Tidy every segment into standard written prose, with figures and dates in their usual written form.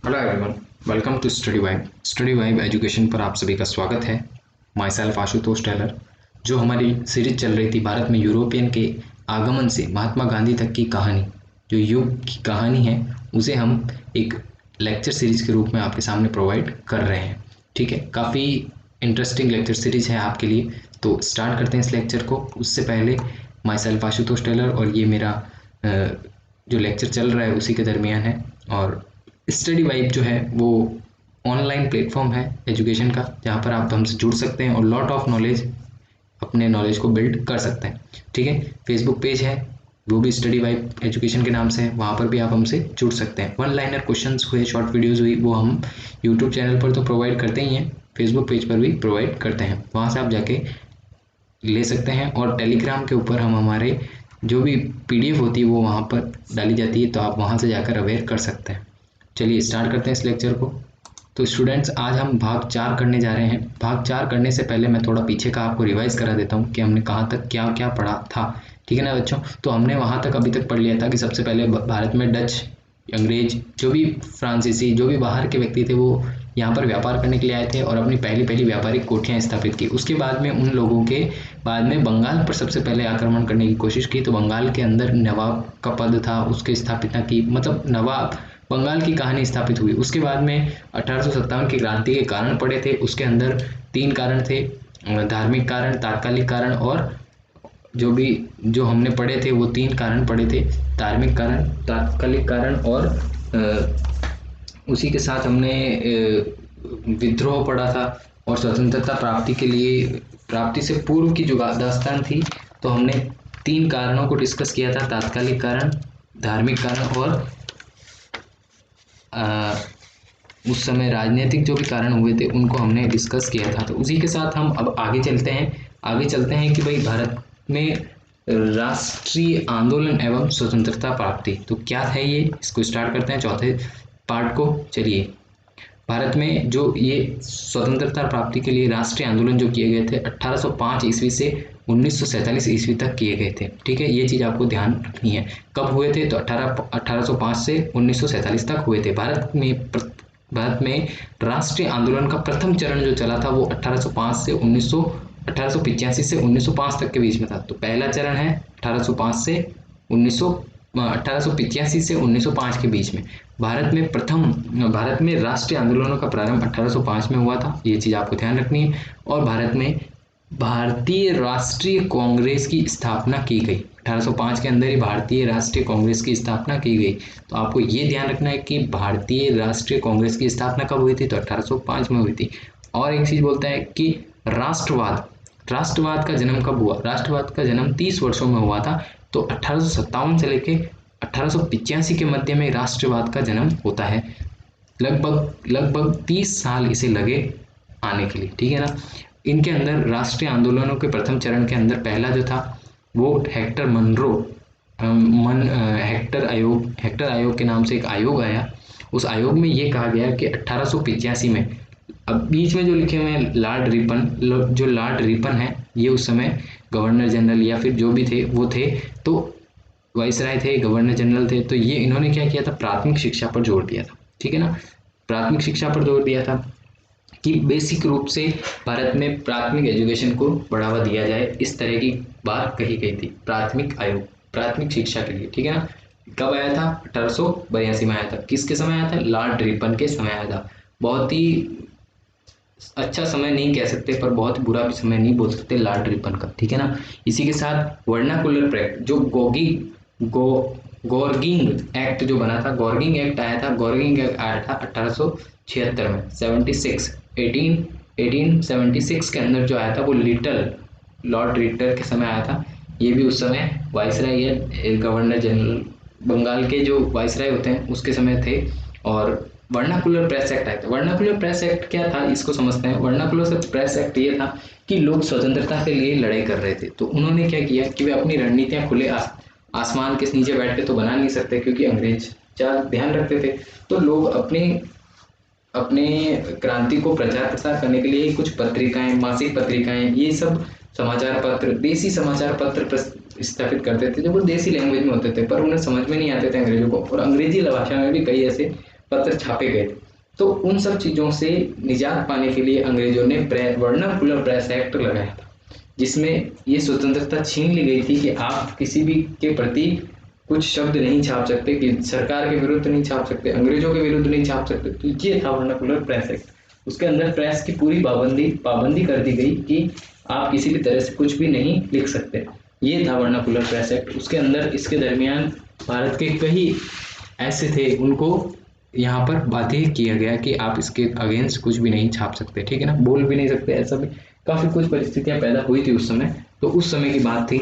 Hello everyone, welcome to study vibe. Study vibe education पर आप सभी का स्वागत है। Myself Ashutosh Tailor. जो हमारी सीरीज चल रही थी भारत में यूरोपियन के आगमन से महात्मा गांधी तक की कहानी, जो युग की कहानी है, उसे हम एक लेक्चर सीरीज के रूप में आपके सामने प्रोवाइड कर रहे हैं। ठीक है, काफ़ी इंटरेस्टिंग लेक्चर सीरीज है आपके लिए। तो स्टार्ट करते हैं इस लेक्चर को। उससे पहले माई सेल्फ आशुतोष टेलर और ये मेरा जो लेक्चर चल रहा है उसी के दरमियान है। और स्टडी वाइब जो है वो ऑनलाइन प्लेटफॉर्म है एजुकेशन का, जहाँ पर आप हमसे जुड़ सकते हैं और लॉट ऑफ नॉलेज, अपने नॉलेज को बिल्ड कर सकते हैं। ठीक है, फेसबुक पेज है, वो भी स्टडी वाइब एजुकेशन के नाम से है, वहाँ पर भी आप हमसे जुड़ सकते हैं। वन लाइनर क्वेश्चंस हुए, शॉर्ट वीडियोज़ हुई, वो हम यूट्यूब चैनल पर तो प्रोवाइड करते ही हैं, फेसबुक पेज पर भी प्रोवाइड करते हैं, वहाँ से आप जाके ले सकते हैं। और टेलीग्राम के ऊपर हम हमारे जो भी पीडीएफ होती है वो वहाँ पर डाली जाती है, तो आप वहाँ से जाकर अवेयर कर सकते हैं। चलिए स्टार्ट करते हैं इस लेक्चर को। तो स्टूडेंट्स, आज हम भाग 4 करने जा रहे हैं। भाग 4 करने से पहले मैं थोड़ा पीछे का आपको रिवाइज करा देता हूँ कि हमने कहाँ तक क्या क्या पढ़ा था। ठीक है ना बच्चों? तो हमने वहाँ तक अभी तक पढ़ लिया था कि सबसे पहले भारत में डच, अंग्रेज, जो भी फ्रांसीसी, जो भी बाहर के व्यक्ति थे, वो यहाँ पर व्यापार करने के लिए आए थे और अपनी पहली पहली व्यापारिक कोठियाँ स्थापित की। उसके बाद में उन लोगों के बाद में बंगाल पर सबसे पहले आक्रमण करने की कोशिश की। तो बंगाल के अंदर नवाब का पद था, उसकी स्थापना की, मतलब नवाब बंगाल की कहानी स्थापित हुई। उसके बाद में 1857 की क्रांति के कारण पड़े थे। उसके अंदर 3 कारण थे, धार्मिक कारण, तात्कालिक कारण और जो हमने पढ़े थे वो 3 कारण पढ़े थे, धार्मिक कारण, तात्कालिक कारण और उसी के साथ हमने विद्रोह पढ़ा था। और स्वतंत्रता प्राप्ति के लिए, प्राप्ति से पूर्व की जो दास्तान थी, तो हमने 3 कारणों को डिस्कस किया था, तात्कालिक कारण, धार्मिक कारण और उस समय राजनीतिक जो भी कारण हुए थे उनको हमने डिस्कस किया था। तो उसी के साथ हम अब आगे चलते हैं कि भाई भारत में राष्ट्रीय आंदोलन एवं स्वतंत्रता प्राप्ति, तो क्या है ये, इसको स्टार्ट करते हैं चौथे पार्ट को। चलिए, भारत में जो ये स्वतंत्रता प्राप्ति के लिए राष्ट्रीय आंदोलन जो किए गए थे 1805 ईस्वी से 1947 ईस्वी तक किए गए थे। ठीक है, ये चीज़ आपको ध्यान रखनी है। कब हुए थे? तो 1805 से 1947 तक हुए थे। भारत में राष्ट्रीय आंदोलन का प्रथम चरण जो चला था वो 1805 से 1885 से 1905 तक के बीच में था। तो पहला चरण है 1805 से 1885 से 1905 के बीच में। भारत में राष्ट्रीय आंदोलनों का प्रारंभ 1805 में हुआ था, ये चीज़ आपको ध्यान रखनी है। और भारत में भारतीय राष्ट्रीय कांग्रेस की स्थापना की गई। 1805 के अंदर ही भारतीय राष्ट्रीय कांग्रेस की स्थापना की गई। तो आपको ये ध्यान रखना है कि भारतीय राष्ट्रीय कांग्रेस की स्थापना कब हुई थी? तो 1805 में हुई थी। और एक चीज़ बोलता है कि राष्ट्रवाद का जन्म कब हुआ? राष्ट्रवाद का जन्म 30 वर्षों में हुआ था। तो 1857 से लेके 1885 के मध्य में राष्ट्रवाद का जन्म होता है। लगभग 30 साल इसे लगे आने के लिए। ठीक है ना? इनके अंदर राष्ट्रीय आंदोलनों के प्रथम चरण के अंदर पहला जो था वो हेक्टर आयोग के नाम से एक आयोग आया। उस आयोग में ये कहा गया कि 1885 में, अब बीच में जो लिखे हुए हैं लॉर्ड रिपन है, ये उस समय गवर्नर जनरल या फिर जो भी थे वो थे, तो वाइसराय थे, गवर्नर जनरल थे। तो ये इन्होंने क्या किया था? प्राथमिक शिक्षा पर जोर दिया था। ठीक है ना? प्राथमिक शिक्षा पर जोर दिया था कि बेसिक रूप से भारत में प्राथमिक एजुकेशन को बढ़ावा दिया जाए, इस तरह की बात कही गई थी। प्राथमिक आयोग, प्राथमिक शिक्षा के लिए। ठीक है ना? कब आया था? 1882 में आया था। किसके समय आया था? लॉर्ड रिपन के समय आया था। बहुत ही अच्छा समय नहीं कह सकते, पर बहुत बुरा भी समय नहीं बोल सकते लॉर्ड रिपन का। ठीक है ना? इसी के साथ वर्नाकुलर प्रैक्ट, जो गॉर्गिंग एक्ट जो बना था, गॉर्गिंग एक्ट आया था। गॉर्गिंग एक्ट आया था 1876 में, 1876 के अंदर जो आया था वो लॉर्ड रिटर के समय आया था। ये भी उस समय वाइसराय या गवर्नर जनरल, बंगाल के जो वाइसराय होते हैं उसके समय थे। और वर्नाकुलर प्रेस एक्ट आया था। वर्नाकुलर प्रेस एक्ट क्या था, इसको समझते हैं। वर्नाकुलर प्रेस एक्ट ये था कि लोग स्वतंत्रता के लिए लड़ाई कर रहे थे, तो उन्होंने क्या किया कि वे अपनी रणनीतियां खुले आसमान के नीचे बैठ के तो बना नहीं सकते, क्योंकि अंग्रेज ध्यान रखते थे। तो लोग अपने क्रांति को प्रचार प्रसार करने के लिए कुछ पत्रिकाएं, मासिक पत्रिकाएं, ये सब समाचार पत्र, देसी समाचार पत्र स्थापित करते थे, जो वो देसी लैंग्वेज में होते थे, पर उन्हें समझ में नहीं आते थे अंग्रेजों को। और अंग्रेजी भाषा में भी कई ऐसे पत्र छापे गए थे। तो उन सब चीज़ों से निजात पाने के लिए अंग्रेजों ने वर्नाकुलर प्रेस एक्ट लगाया था, जिसमें ये स्वतंत्रता छीन ली गई थी कि आप किसी भी के प्रति कुछ शब्द नहीं छाप सकते, कि सरकार के विरुद्ध नहीं छाप सकते, अंग्रेजों के विरुद्ध नहीं छाप सकते। तो ये था वर्नाकुलर प्रेस एक्ट। उसके अंदर प्रेस की पूरी पाबंदी कर दी गई कि आप किसी भी तरह से कुछ भी नहीं लिख सकते। ये था वर्नाकुलर प्रेस एक्ट। उसके अंदर इसके दरमियान भारत के कई ऐसे थे, उनको यहाँ पर बाध्य किया गया कि आप इसके अगेंस्ट कुछ भी नहीं छाप सकते, ठीक है ना, बोल भी नहीं सकते। ऐसा भी काफ़ी कुछ परिस्थितियाँ पैदा हुई थी उस समय, तो उस समय की बात थी,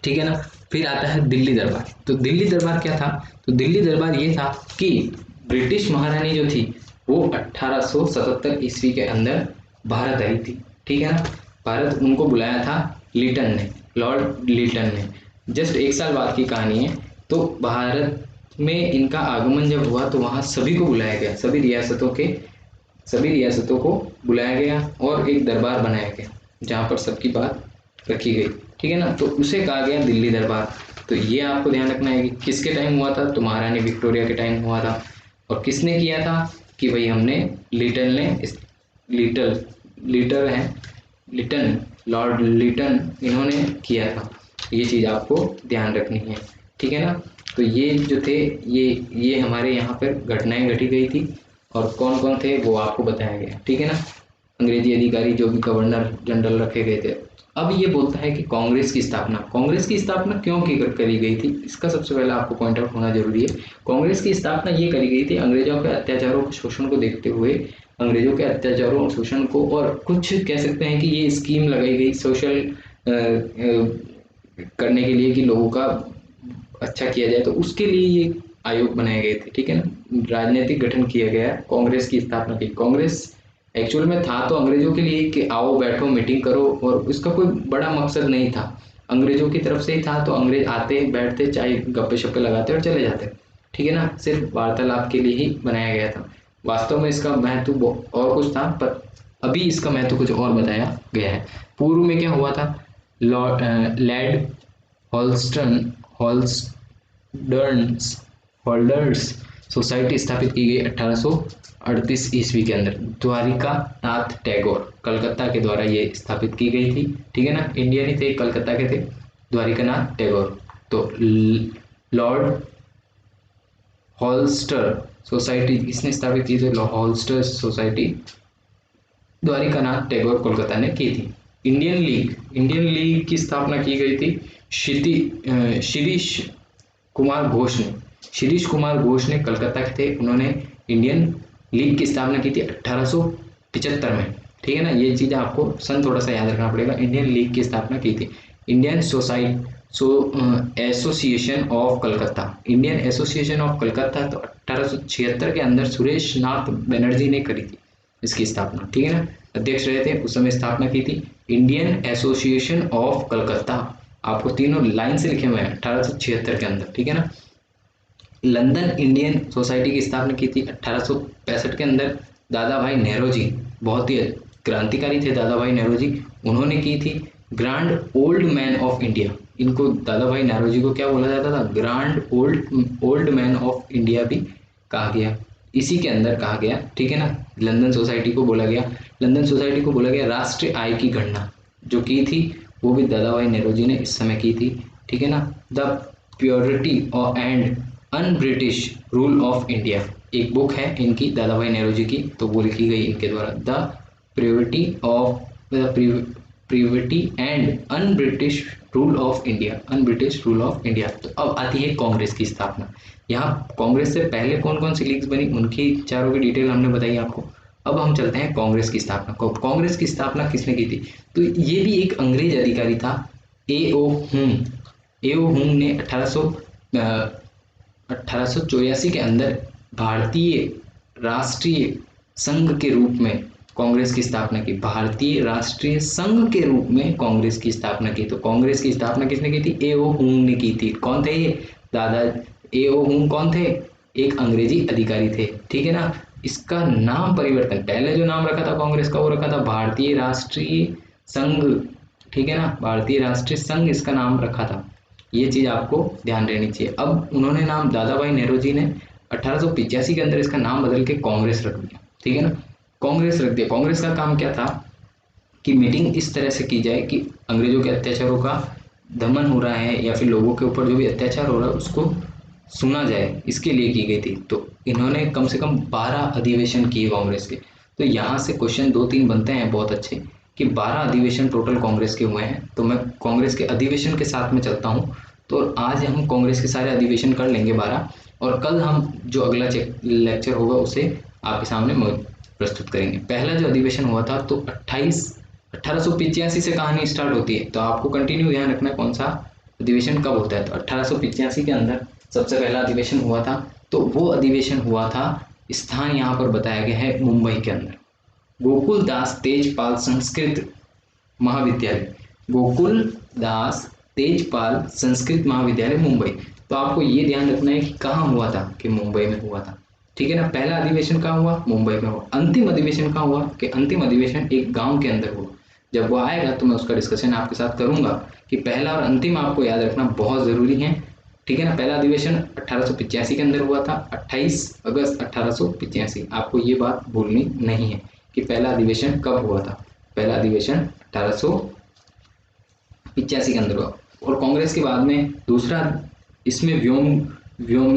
ठीक है ना। फिर आता है दिल्ली दरबार। तो दिल्ली दरबार क्या था? तो दिल्ली दरबार ये था कि ब्रिटिश महारानी जो थी वो 1877 ईस्वी के अंदर भारत आई थी, ठीक है ना। भारत उनको बुलाया था लिटन ने, लॉर्ड लिटन ने। जस्ट एक साल बाद की कहानी है। तो भारत में इनका आगमन जब हुआ तो वहाँ सभी को बुलाया गया, सभी रियासतों को बुलाया गया और एक दरबार बनाया गया जहाँ पर सबकी बात रखी गई, ठीक है ना। तो उसे कहा गया दिल्ली दरबार। तो ये आपको ध्यान रखना है कि किसके टाइम हुआ था? तो महारानी विक्टोरिया के टाइम हुआ था। और किसने किया था? कि भाई हमने लिटन, लॉर्ड लिटन, इन्होंने किया था। ये चीज़ आपको ध्यान रखनी है, ठीक है ना। तो ये जो थे, ये हमारे यहाँ पर घटनाएं घटी गई थी, और कौन कौन थे वो आपको बताया गया, ठीक है ना। अंग्रेजी अधिकारी जो भी गवर्नर जनरल रखे गए थे। अब ये बोलता है कि कांग्रेस की स्थापना क्यों करी गई थी, इसका सबसे पहले आपको पॉइंट आउट होना जरूरी है। कांग्रेस की स्थापना ये करी गई थी अंग्रेजों के अत्याचारों शोषण को देखते हुए, अंग्रेजों के अत्याचारों और शोषण को, और कुछ कह सकते हैं कि ये स्कीम लगाई गई सोशल करने के लिए कि लोगों का अच्छा किया जाए, तो उसके लिए ये आयोग बनाए गए थे, ठीक है ना। राजनीतिक गठन किया गया, कांग्रेस की स्थापना की। कांग्रेस एक्चुअल में था तो अंग्रेजों के लिए कि आओ बैठो मीटिंग करो, और उसका कोई बड़ा मकसद नहीं था, अंग्रेजों की तरफ से ही था। तो अंग्रेज आते बैठते, चाहे गप्पे शप्पे लगाते और चले जाते, ठीक है ना। सिर्फ वार्तालाप के लिए ही बनाया गया था। वास्तव में इसका महत्व और कुछ था, पर अभी इसका महत्व कुछ और बताया गया है। पूर्व में क्या हुआ था? लैड हॉल्स्टन हॉल्स्डर्न्स होल्डर्स सोसाइटी स्थापित की गई 1838 ईस्वी के अंदर। द्वारिका नाथ टैगोर कलकत्ता के द्वारा ये स्थापित की गई थी, ठीक है ना। इंडियन ही थे, कलकत्ता के थे, द्वारिका नाथ टैगोर। तो लॉर्ड हॉल्स्टर सोसाइटी किसने स्थापित की थी? हॉल्स्टर सोसाइटी द्वारिका नाथ टैगोर कोलकाता ने की थी। इंडियन लीग की स्थापना की गई थी शिरीष कुमार घोष ने कलकत्ता के थे, उन्होंने इंडियन लीग की स्थापना की थी 1875 में, ठीक है ना। ये चीज़ आपको सन थोड़ा सा याद रखना पड़ेगा। इंडियन लीग की स्थापना की थी इंडियन एसोसिएशन ऑफ कलकत्ता तो 1876 के अंदर सुरेश नाथ बनर्जी ने करी थी इसकी स्थापना, ठीक है ना। अध्यक्ष रहे थे उस समय, स्थापना की थी इंडियन एसोसिएशन ऑफ कलकत्ता। आपको तीनों लाइन से लिखे हुए हैं 1876 के अंदर, ठीक है ना। लंदन इंडियन सोसाइटी की स्थापना की थी 1865 के अंदर। दादा भाई नेहरू, बहुत ही क्रांतिकारी थे दादा भाई नेहरू, उन्होंने की थी। Grand old man of India, इनको दादा भाई नेहरू को क्या बोला जाता था? Grand old man of India भी कहा गया, इसी के अंदर कहा गया, ठीक है ना। लंदन सोसाइटी को बोला गया राष्ट्रीय आय की गणना जो की थी वो भी दादा भाई नेहरू ने इस समय की थी, ठीक है ना। The purity and un British rule of India, एक बुक है इनकी दादा भाई नेहरू की, तो वो लिखी गई इनके द्वारा। The purity and un British rule of India. तो अब आती है कांग्रेस की स्थापना। यहाँ कांग्रेस से पहले कौन कौन सी लीग्स बनी उनकी चारों की डिटेल हमने बताई आपको। अब हम चलते हैं कांग्रेस की स्थापना को। कांग्रेस की स्थापना किसने की थी? तो ये भी एक अंग्रेज अधिकारी था, एओ हुम ने 1884 के अंदर भारतीय राष्ट्रीय संघ के रूप में कांग्रेस की स्थापना की। भारतीय राष्ट्रीय संघ के रूप में कांग्रेस की स्थापना की। तो कांग्रेस की स्थापना किसने की थी? एओ हुम ने की थी। कौन थे ये? दादा एओ हुम कौन थे? एक अंग्रेजी अधिकारी थे, ठीक है ना। इसका नाम परिवर्तन, पहले जो नाम रखा था कांग्रेस का वो रखा था भारतीय राष्ट्रीय संघ, ठीक है ना। भारतीय राष्ट्रीय संघ इसका नाम रखा था, ये चीज आपको ध्यान रहनी चाहिए। अब उन्होंने नाम दादा भाई नेहरू जी ने 1885 के अंदर इसका नाम बदल के कांग्रेस रख दिया, ठीक है ना, कांग्रेस रख दिया। कांग्रेस का काम क्या था कि मीटिंग इस तरह से की जाए कि अंग्रेजों के अत्याचारों का दमन हो रहा है या फिर लोगों के ऊपर जो भी अत्याचार हो रहा है उसको सुना जाए, इसके लिए की गई थी। तो इन्होंने कम से कम 12 अधिवेशन किए कांग्रेस के। तो यहाँ से क्वेश्चन 2-3 बनते हैं बहुत अच्छे कि 12 अधिवेशन टोटल कांग्रेस के हुए हैं। तो मैं कांग्रेस के अधिवेशन के साथ में चलता हूँ। तो आज हम कांग्रेस के सारे अधिवेशन कर लेंगे 12, और कल हम जो अगला लेक्चर होगा उसे आपके सामने प्रस्तुत करेंगे। पहला जो अधिवेशन हुआ था तो 1885 से कहानी स्टार्ट होती है, तो आपको कंटिन्यू ध्यान रखना है कौन सा अधिवेशन कब होता है। तो 1885 के अंदर सबसे पहला अधिवेशन हुआ था, तो वो अधिवेशन हुआ था, स्थान यहाँ पर बताया गया है मुंबई के अंदर, गोकुल दास तेजपाल संस्कृत महाविद्यालय, गोकुल दास तेजपाल संस्कृत महाविद्यालय मुंबई। तो आपको ये ध्यान रखना है कि कहाँ हुआ था, कि मुंबई में हुआ था, ठीक है ना। पहला अधिवेशन कहाँ हुआ, मुंबई में हुआ। अंतिम अधिवेशन कहाँ हुआ, कि अंतिम अधिवेशन एक गांव के अंदर हुआ। जब वो आएगा तो मैं उसका डिस्कशन आपके साथ करूंगा कि पहला और अंतिम आपको याद रखना बहुत जरूरी है, ठीक है ना। पहला अधिवेशन 1885 के अंदर हुआ था, 28 अगस्त 1885। आपको ये बात भूलनी नहीं है कि पहला अधिवेशन कब हुआ था। पहला अधिवेशन 1885 के अंदर हुआ। और कांग्रेस के बाद में दूसरा, इसमें व्योम व्योम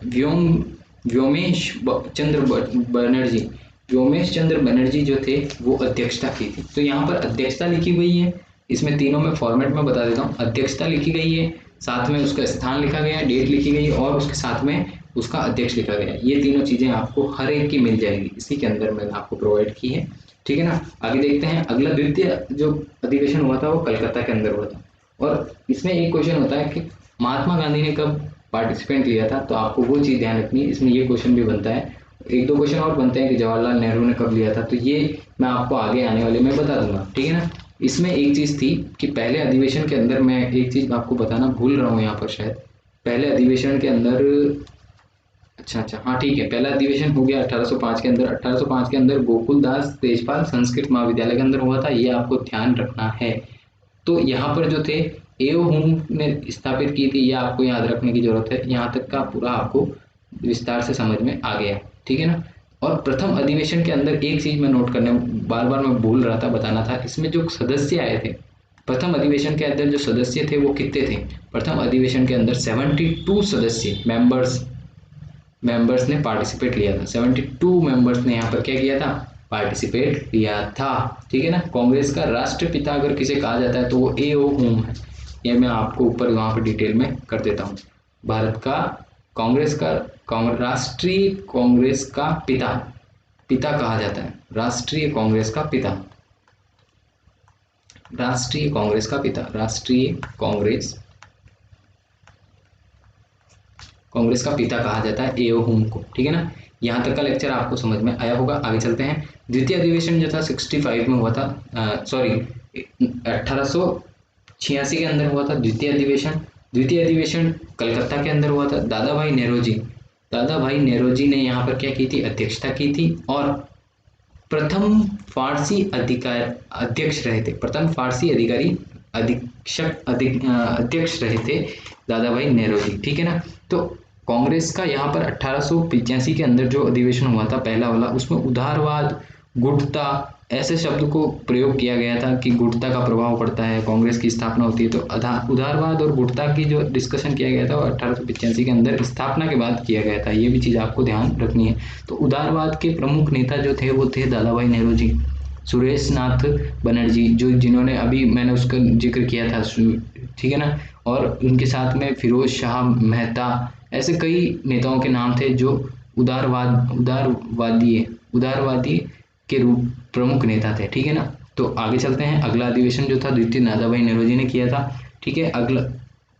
व्योम व्योमेश चंद्र बनर्जी, व्योमेश चंद्र बनर्जी जो थे वो अध्यक्षता की थी। तो यहाँ पर अध्यक्षता लिखी हुई है, इसमें तीनों में फॉर्मेट में बता देता हूँ। अध्यक्षता लिखी गई है, साथ में उसका स्थान लिखा गया है, डेट लिखी गई और उसके साथ में उसका अध्यक्ष लिखा गया है। ये तीनों चीजें आपको हर एक की मिल जाएगी, इसी के अंदर मैंने आपको प्रोवाइड की है, ठीक है ना। आगे देखते हैं, अगला द्वितीय जो अधिवेशन हुआ था वो कलकत्ता के अंदर हुआ था। और इसमें एक क्वेश्चन होता है कि महात्मा गांधी ने कब पार्टिसिपेंट लिया था, तो आपको वो चीज़ ध्यान रखनी है। इसमें ये क्वेश्चन भी बनता है, एक दो क्वेश्चन और बनते हैं कि जवाहरलाल नेहरू ने कब लिया था, तो ये मैं आपको आगे आने वाले में बता दूंगा, ठीक है ना। इसमें एक चीज़ थी कि पहले अधिवेशन के अंदर, मैं एक चीज़ आपको बताना भूल रहा हूँ यहाँ पर शायद, पहले अधिवेशन के अंदर, अच्छा हाँ ठीक है, पहला अधिवेशन हो गया 1805 के अंदर। 1805 के अंदर गोकुल दास तेजपाल संस्कृत महाविद्यालय के अंदर हुआ था, ये आपको ध्यान रखना है। तो यहाँ पर जो थे एओ हुम ने स्थापित की थी, ये आपको याद रखने की जरूरत है। यहाँ तक का पूरा आपको विस्तार से समझ में आ गया, ठीक है ना। और प्रथम अधिवेशन के अंदर एक चीज मैं नोट करने, बार बार मैं भूल रहा था, बताना था, इसमें जो सदस्य आए थे प्रथम अधिवेशन के अंदर, जो सदस्य थे वो कितने थे। प्रथम अधिवेशन के अंदर 72 सदस्य मेंबर्स ने पार्टिसिपेट लिया था। 72 मेंबर्स ने यहाँ पर क्या किया था, पार्टिसिपेट लिया था, ठीक है ना। कांग्रेस का राष्ट्रपिता अगर किसे कहा जाता है तो वो एओ हुम है, ये मैं आपको ऊपर वहां पर डिटेल में कर देता हूँ। भारत का कांग्रेस का राष्ट्रीय कांग्रेस का पिता कहा जाता है, राष्ट्रीय कांग्रेस का पिता, राष्ट्रीय कांग्रेस का पिता, राष्ट्रीय कांग्रेस का पिता कहा जाता है एओ हुम को, ठीक है ना। यहाँ तक का लेक्चर आपको समझ में आया होगा। आगे चलते हैं। द्वितीय अधिवेशन जो था 65 में हुआ था, सॉरी 1886 के अंदर हुआ था द्वितीय अधिवेशन। द्वितीय अधिवेशन कलकत्ता के अंदर हुआ था। दादा भाई नेरोजी ने यहाँ पर क्या की थी, अध्यक्षता की थी। और प्रथम फारसी अध्यक्ष रहे थे, प्रथम फारसी अधिकारी अध्यक्ष रहे थे दादा भाई नेरोजी, ठीक है ना। तो कांग्रेस का यहाँ पर 1885 के अंदर जो अधिवेशन हुआ था पहला वाला, उसमें उदारवाद, गुटता ऐसे शब्द को प्रयोग किया गया था कि गुटता का प्रभाव पड़ता है, कांग्रेस की स्थापना होती है। तो उदारवाद और गुटता की जो डिस्कशन किया गया था वो 1885 के अंदर स्थापना के बाद किया गया था, ये भी चीज़ आपको ध्यान रखनी है। तो उदारवाद के प्रमुख नेता जो थे वो थे दादा भाई नेहरू जी, सुरेश नाथ बनर्जी जो जिन्होंने अभी मैंने उसका जिक्र किया था, ठीक है ना। और उनके साथ में फिरोज शाह मेहता, ऐसे कई नेताओं के नाम थे जो उदारवादी के रूप प्रमुख नेता थे, ठीक है ना। तो आगे चलते हैं। अगला अधिवेशन जो था द्वितीय दादा भाई नेहरू ने किया था, ठीक है। अगला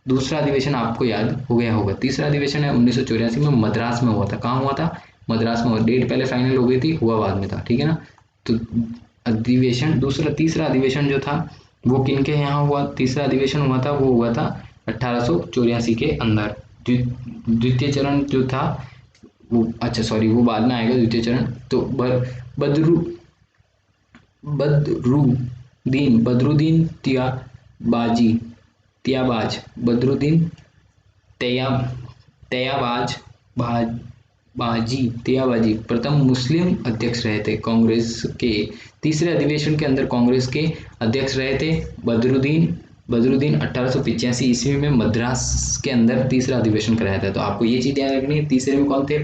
दूसरा अधिवेशन आपको याद हो गया होगा। तीसरा अधिवेशन है 1984 में मद्रास में हुआ था। कहाँ हुआ था, मद्रास में हुआ। डेट पहले फाइनल हो गई थी, हुआ बाद में था, ठीक है ना। तो अधिवेशन तीसरा अधिवेशन जो था वो किनके यहाँ हुआ, तीसरा अधिवेशन हुआ था वो हुआ था 1884 के अंदर। द्वितीय चरण जो था वो, अच्छा सॉरी वो बाद में आएगा द्वितीय चरण। तो बदरुद्दीन तियाबाज तियाबाजी प्रथम मुस्लिम अध्यक्ष रहे थे कांग्रेस के। तीसरे अधिवेशन के अंदर कांग्रेस के अध्यक्ष रहे थे बदरुद्दीन बदरुद्दीन 1885 ईस्वी में मद्रास के अंदर तीसरा अधिवेशन कराया था। तो आपको ये चीज ध्यान रखनी है। तीसरे में कौन थे?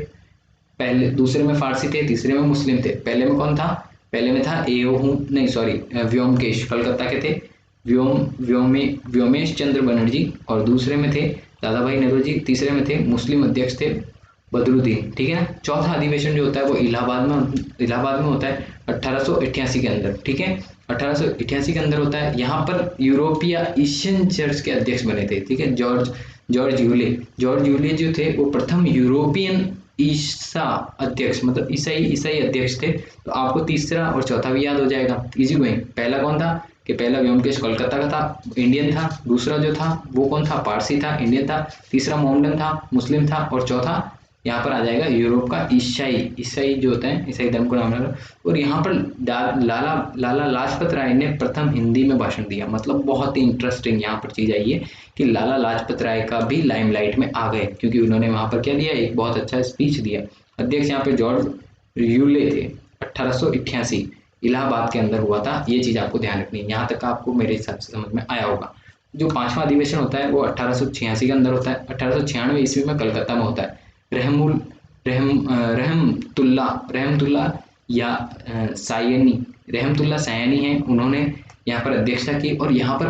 पहले दूसरे में फारसी थे, तीसरे में मुस्लिम थे। पहले में कौन था? पहले में था व्योमकेश, कलकत्ता के थे, व्योमेश चंद्र बनर्जी, और दूसरे में थे दादा भाई नौरोजी, तीसरे में थे मुस्लिम अध्यक्ष थे बदरुद्दीन, ठीक है ना। चौथा अधिवेशन जो होता है वो इलाहाबाद में होता है 1888 के अंदर, ठीक है। 1888 के अंदर होता है। यहाँ पर यूरोपीय एशियन चर्च के अध्यक्ष बने थे, ठीक है। जॉर्ज यूले जो थे वो प्रथम यूरोपियन ईसा अध्यक्ष, मतलब ईसाई अध्यक्ष थे। तो आपको तीसरा और चौथा भी याद हो जाएगा, इजी गोइंग। पहला कौन था? कि पहला व्योमकेश कलकत्ता का था, इंडियन था। दूसरा जो था वो कौन था? पारसी था, इंडियन था। तीसरा मोहम्मदन था, मुस्लिम था। और चौथा यहाँ पर आ जाएगा यूरोप का ईसाई जो होता है, ईसाई धर्म को नाम लगा। और यहाँ पर लाला लाजपत राय ने प्रथम हिंदी में भाषण दिया। मतलब बहुत ही इंटरेस्टिंग यहाँ पर चीज आई है कि लाला लाजपत राय का भी लाइमलाइट में आ गए, क्योंकि उन्होंने वहां पर क्या दिया? एक बहुत अच्छा स्पीच दिया। अध्यक्ष यहाँ पे जॉर्ज यूले थे। 1888 इलाहाबाद के अंदर हुआ था। ये चीज आपको ध्यान रखनी है। यहाँ तक आपको मेरे हिसाब से समझ में आया होगा। जो पांचवा अधिवेशन होता है वो 1886 के अंदर होता है। 1896 ईस्वी में कलकत्ता में होता है। रहमतुल्ला या रहमतुल्ला सायनी है, उन्होंने यहाँ पर अध्यक्षता की। और यहाँ पर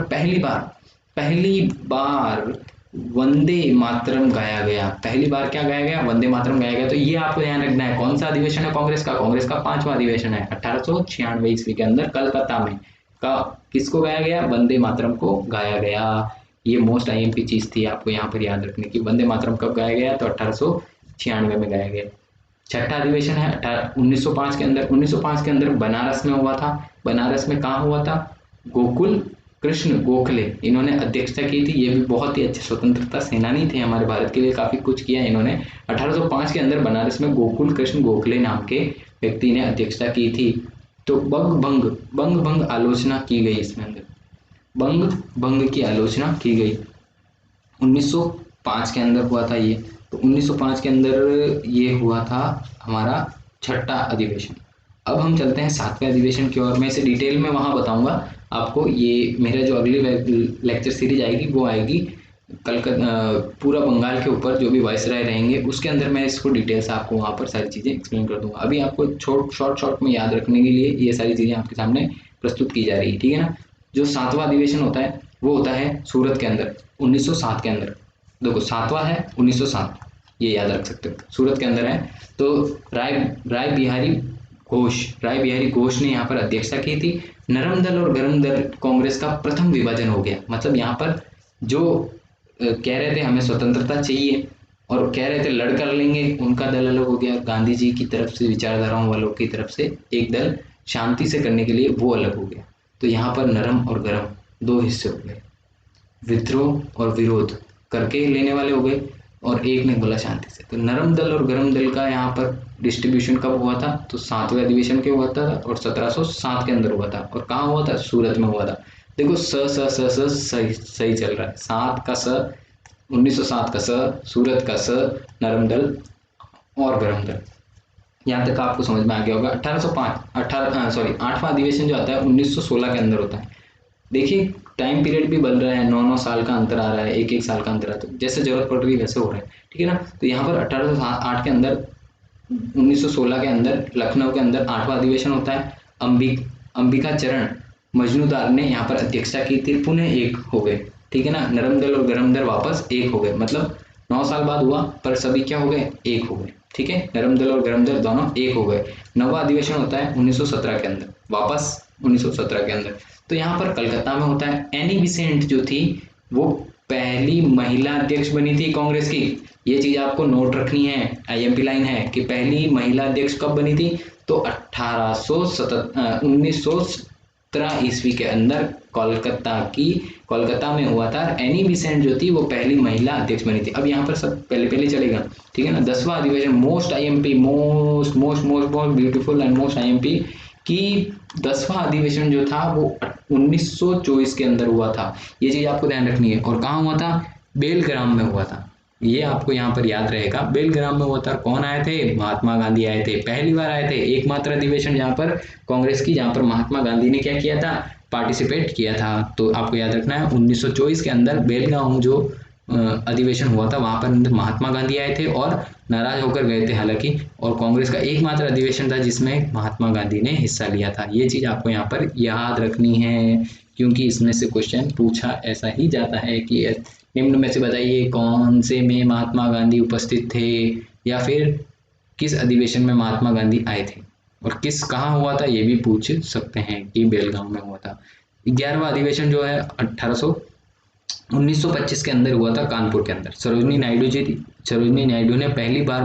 पहली बार वंदे मातरम गाया गया। पहली बार क्या गाया गया? वंदे मातरम गाया गया। तो ये आपको ध्यान रखना है। कौन सा अधिवेशन है कांग्रेस का पांचवा अधिवेशन है 1896 ईस्वी के अंदर कलकत्ता में। किसको गाया गया? वंदे मातरम को गाया गया। ये मोस्ट आईएमपी चीज थी आपको यहाँ पर याद रखने की। वंदे मातरम कब गाया गया? तो 1896 में गाया गया। छठा अधिवेशन है 1905 के अंदर। 1905 के अंदर बनारस में हुआ था। बनारस में कहाँ हुआ था? गोकुल कृष्ण गोखले, इन्होंने अध्यक्षता की थी। ये भी बहुत ही अच्छे स्वतंत्रता सेनानी थे, हमारे भारत के लिए काफी कुछ किया इन्होंने। 1805 के अंदर बनारस में गोकुल कृष्ण गोखले नाम के व्यक्ति ने अध्यक्षता की थी। तो बंग भंग आलोचना की गई इसमें अंदर, बंग भंग की आलोचना की गई। 1905 के अंदर हुआ था ये। तो 1905 के अंदर ये हुआ था हमारा छठा अधिवेशन। अब हम चलते हैं सातवें अधिवेशन की ओर। मैं इसे डिटेल में वहां बताऊंगा आपको। ये मेरा जो अगली लेक्चर सीरीज आएगी वो आएगी पूरा बंगाल के ऊपर जो भी वायसराय रहेंगे उसके अंदर मैं इसको डिटेल से आपको वहां पर सारी चीजें एक्सप्लेन कर दूंगा। अभी आपको शॉर्ट में याद रखने के लिए ये सारी चीजें आपके सामने प्रस्तुत की जा रही है, ठीक है ना। जो सातवां अधिवेशन होता है वो होता है सूरत के अंदर 1907 के अंदर। देखो सातवां है 1907, ये याद रख सकते हो, सूरत के अंदर है। तो राय बिहारी घोष ने यहाँ पर अध्यक्षता की थी। नरम दल और गरम दल कांग्रेस का प्रथम विभाजन हो गया। मतलब यहाँ पर जो कह रहे थे हमें स्वतंत्रता चाहिए और कह रहे थे लड़ कर लेंगे, उनका दल अलग हो गया। गांधी जी की तरफ से, विचारधाराओं वालों की तरफ से एक दल शांति से करने के लिए वो अलग हो गया। तो यहाँ पर नरम और गरम दो हिस्से हो गए, विद्रोह और विरोध करके लेने वाले हो गए, और एक ने बोला शांति से। तो नरम दल और गरम दल का यहाँ पर डिस्ट्रीब्यूशन कब हुआ था? तो सातवें अधिवेशन के हुआ था और 1707 के अंदर हुआ था। और कहाँ हुआ था? सूरत में हुआ था। देखो सही चल रहा है। 7 का स, 1907 का स, सूरत का स, नरम दल और गरम दल। यहाँ तक आपको समझ में आ गया होगा। 8वां अधिवेशन जो आता है 1916 के अंदर होता है। देखिए टाइम पीरियड भी बदल रहा है, 9 साल का अंतर आ रहा है, 1 साल का अंतर आ रहा है। जैसे जरूरत पड़ रही है वैसे हो रहा है, ठीक है ना। तो यहाँ पर 1808 के अंदर, 1916 के अंदर लखनऊ के अंदर 8वां अधिवेशन होता है। अंबिका चरण मजनूदार ने यहाँ पर अध्यक्षता की थी। पुनः एक हो गए, ठीक है ना। नरम दल और गरम दल वापस एक हो गए। मतलब 9 साल बाद हुआ पर सभी क्या हो गए? एक हो गए, ठीक है। नरम दल और गरम दल दोनों एक हो गए। 9वां अधिवेशन होता है 1917 के अंदर, वापस 1917 के अंदर। तो यहाँ पर कलकत्ता में होता है। एनी बिसेंट जो थी वो पहली महिला अध्यक्ष बनी थी कांग्रेस की। ये चीज आपको नोट रखनी है, आईएमपी लाइन है कि पहली महिला अध्यक्ष कब बनी थी? तो 1917 ईस्वी के अंदर कोलकाता में हुआ था। एनी बिसेंट जो थी वो पहली महिला अध्यक्ष बनी थी। अब यहाँ पर सब पहले चलेगा, ठीक है ना। 10वां अधिवेशन most IMP, most beautiful and most IMP कि 10वां अधिवेशन जो था वो 1924 के अंदर हुआ था। ये चीज आपको ध्यान रखनी है। और कहाँ हुआ था? बेलग्राम में हुआ था। ये आपको यहाँ पर याद रहेगा। बेलग्राम में हुआ था, कौन आए थे? महात्मा गांधी आए थे, पहली बार आए थे, एकमात्र अधिवेशन जहाँ पर कांग्रेस की, जहाँ पर महात्मा गांधी ने क्या किया था? पार्टिसिपेट किया था। तो आपको याद रखना है 1924 के अंदर बेलगांव जो अधिवेशन हुआ था वहां पर महात्मा गांधी आए थे और नाराज होकर गए थे हालांकि, और कांग्रेस का एकमात्र अधिवेशन था जिसमें महात्मा गांधी ने हिस्सा लिया था। ये चीज आपको यहाँ पर याद रखनी है, क्योंकि इसमें से क्वेश्चन पूछा ऐसा ही जाता है कि निम्न में से बताइए कौन से में महात्मा गांधी उपस्थित थे, या फिर किस अधिवेशन में महात्मा गांधी आए थे, और किस कहाँ हुआ था ये भी पूछ सकते हैं कि बेलगांव में हुआ था। 11वां अधिवेशन जो है 1925 के अंदर हुआ था, कानपुर के अंदर। सरोजिनी नायडू ने पहली बार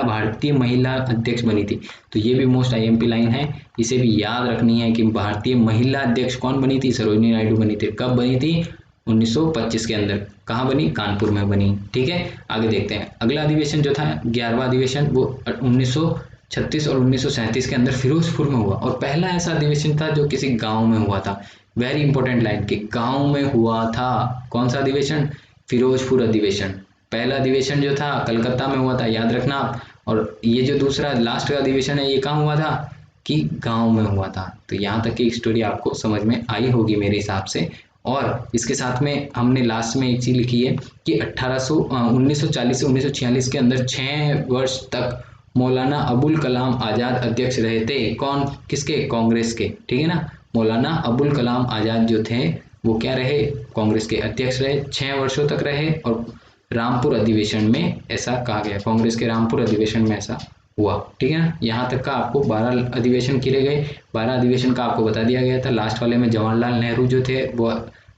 भारतीय महिला अध्यक्ष बनी थी। तो ये भी मोस्ट आईएमपी लाइन है, इसे भी याद रखनी है कि भारतीय महिला अध्यक्ष कौन बनी थी? सरोजिनी नायडू बनी थी। कब बनी थी? 1925 के अंदर। कहाँ बनी? कानपुर में बनी। ठीक है, आगे देखते हैं। अगला अधिवेशन जो था 11वां अधिवेशन, वो 1936 और 1937 के अंदर फिरोजपुर में हुआ, और पहला ऐसा अधिवेशन था जो किसी गांव में हुआ था। वेरी इंपॉर्टेंट लाइन कि गांव में हुआ था। कौन सा अधिवेशन? फिरोजपुर अधिवेशन। पहला अधिवेशन जो था कलकत्ता में हुआ था, याद रखना आप। और ये जो दूसरा लास्ट का अधिवेशन है ये कहाँ हुआ था? कि गांव में हुआ था। तो यहाँ तक की स्टोरी आपको समझ में आई होगी मेरे हिसाब से। और इसके साथ में हमने लास्ट में एक चीज लिखी है कि 1940 से 1946 के अंदर 6 वर्ष तक मौलाना अबुल कलाम आजाद अध्यक्ष रहे थे। कौन? किसके? कांग्रेस के। ठीक है ना, मौलाना अबुल कलाम आजाद जो थे वो क्या रहे? कांग्रेस के अध्यक्ष रहे, 6 वर्षों तक रहे। और रामपुर अधिवेशन में ऐसा कहा गया, कांग्रेस के रामपुर अधिवेशन में ऐसा हुआ। ठीक है ना, यहाँ तक का आपको 12 अधिवेशन किए गए। 12 अधिवेशन का आपको बता दिया गया था। लास्ट वाले में जवाहरलाल नेहरू जो थे वो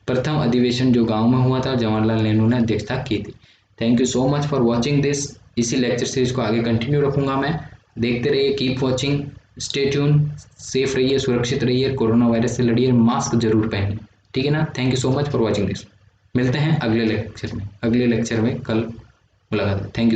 प्रथम अधिवेशन जो गांव में हुआ था, जवाहरलाल नेहरू ने अध्यक्षता की थी। Thank you so much for watching this. इसी लेक्चर सीरीज को आगे कंटिन्यू रखूंगा मैं। देखते रहिए, keep watching, stay tune, safe रहिए, सुरक्षित रहिए, कोरोना वायरस से लड़िए, मास्क जरूर पहनिए। ठीक है ना, thank you so much for watching this. मिलते हैं अगले लेक्चर में कल मुलाकात। Thank you.